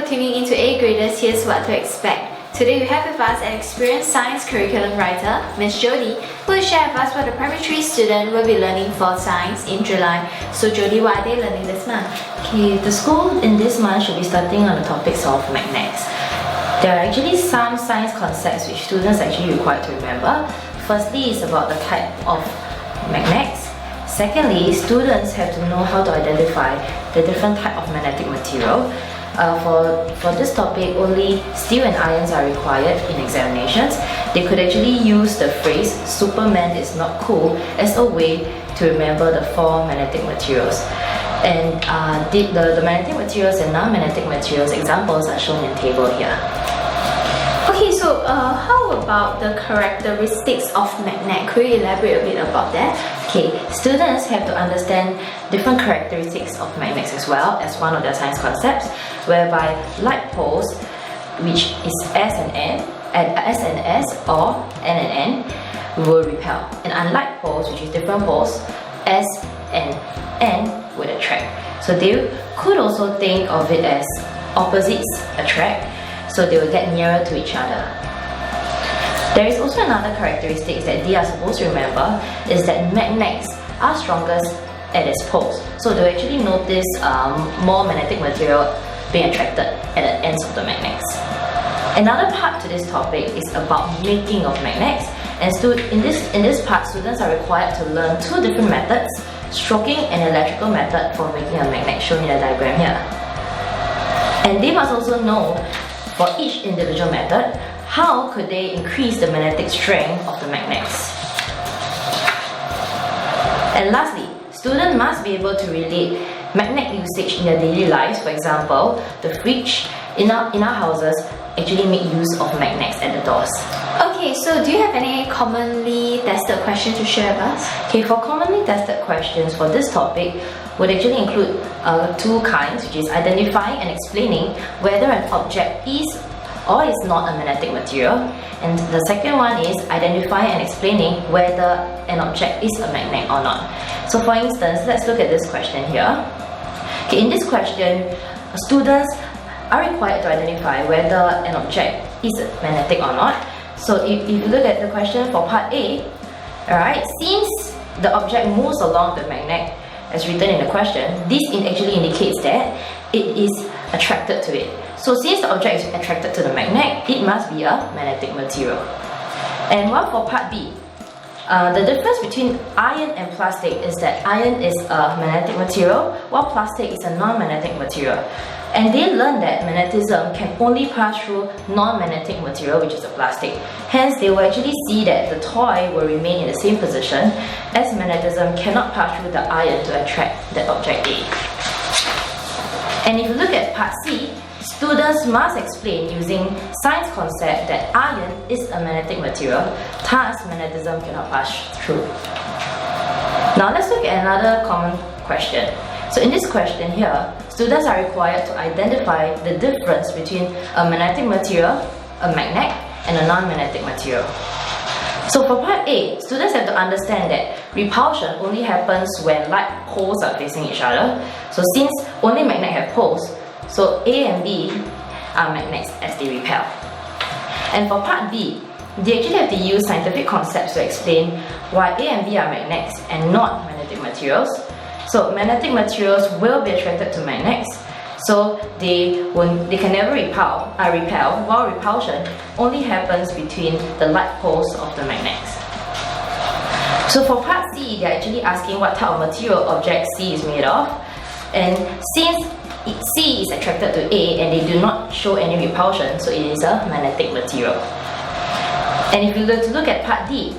tuning into 8th graders. Here's what to expect. Today we have with us an experienced science curriculum writer, Ms. Jody, who will share with us what the primary 3 student will be learning for science in July. So Jody, what are they learning this month? Okay, the school in this month should be starting on the topics of magnets. There are actually some science concepts which students are actually required to remember. Firstly is about the type of magnets. Secondly, students have to know how to identify the different type of magnetic material. For this topic, only steel and ions are required in examinations. They could actually use the phrase "Superman is not cool" as a way to remember the 4 magnetic materials. And the magnetic materials and non-magnetic materials examples are shown in the table here. Okay, so how about the characteristics of magnet? Could you elaborate a bit about that? Okay, students have to understand different characteristics of magnets as well as one of their science concepts, whereby like poles, which is S and S or N and N, will repel, and unlike poles, which is different poles, S and N would attract. So they could also think of it as opposites attract, so they will get nearer to each other. There is also another characteristic that they are supposed to remember, is that magnets are strongest at its poles. So they will actually notice more magnetic material being attracted at the ends of the magnets. Another part to this topic is about making of magnets, and in this part, students are required to learn 2 different methods, stroking and electrical method for making a magnet, shown in the diagram here. And they must also know, for each individual method, how could they increase the magnetic strength of the magnets. And lastly, students must be able to relate magnet usage in their daily lives. For example, the fridge in our houses actually make use of magnets at the doors. Okay, so do you have any commonly tested questions to share with us? Okay, for commonly tested questions for this topic would actually include 2 kinds, which is identifying and explaining whether an object is or is not a magnetic material, and the second one is identifying and explaining whether an object is a magnet or not. So for instance, let's look at this question here. Okay, in this question, students are required to identify whether an object is magnetic or not. So if you look at the question for part A, alright, since the object moves along the magnet as written in the question, this actually indicates that it is attracted to it. So since the object is attracted to the magnet, it must be a magnetic material. And while for part B, the difference between iron and plastic is that iron is a magnetic material, while plastic is a non-magnetic material. And they learned that magnetism can only pass through non-magnetic material, which is a plastic. Hence, they will actually see that the toy will remain in the same position, as magnetism cannot pass through the iron to attract the object A. And if you look at part C, students must explain using science concept that iron is a magnetic material, thus magnetism cannot pass through. Now let's look at another common question. So in this question here, students are required to identify the difference between a magnetic material, a magnet, and a non-magnetic material. So for part A, students have to understand that repulsion only happens when like poles are facing each other. So since only magnets have poles, so A and B are magnets as they repel. And for part B, they actually have to use scientific concepts to explain why A and B are magnets and not magnetic materials. So magnetic materials will be attracted to magnets, so they can never repel, while repulsion only happens between the like poles of the magnets. So for part C, they're actually asking what type of material object C is made of, and since C is attracted to A and they do not show any repulsion, so it is a magnetic material. And if you look at part D,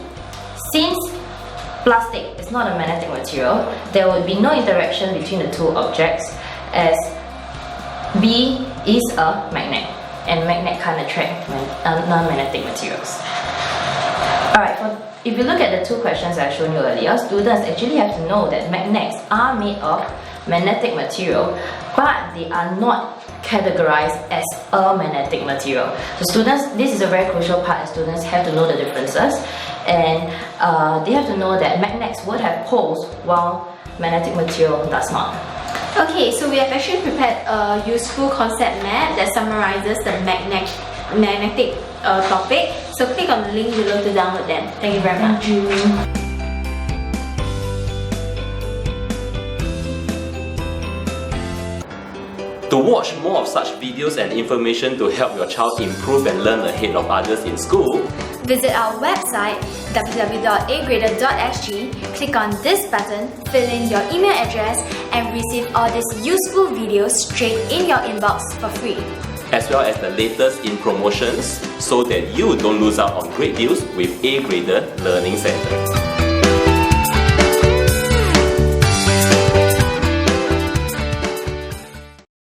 since plastic is not a magnetic material, there would be no interaction between the 2 objects, as B is a magnet and magnet can't attract non-magnetic materials. Alright, if you look at the 2 questions I showed you earlier, students actually have to know that magnets are made of magnetic material, but they are not categorized as a magnetic material. So students, this is a very crucial part, and students have to know the differences, and they have to know that magnets would have poles while magnetic material does not. Okay, so we have actually prepared a useful concept map that summarizes the magnetic topic. So click on the link below to download them. Thank you very much. Thank you. To watch more of such videos and information to help your child improve and learn ahead of others in school, visit our website www.agrader.sg, click on this button, fill in your email address and receive all these useful videos straight in your inbox for free. as well as the latest in promotions, so that you don't lose out on great deals with A Grader Learning Center.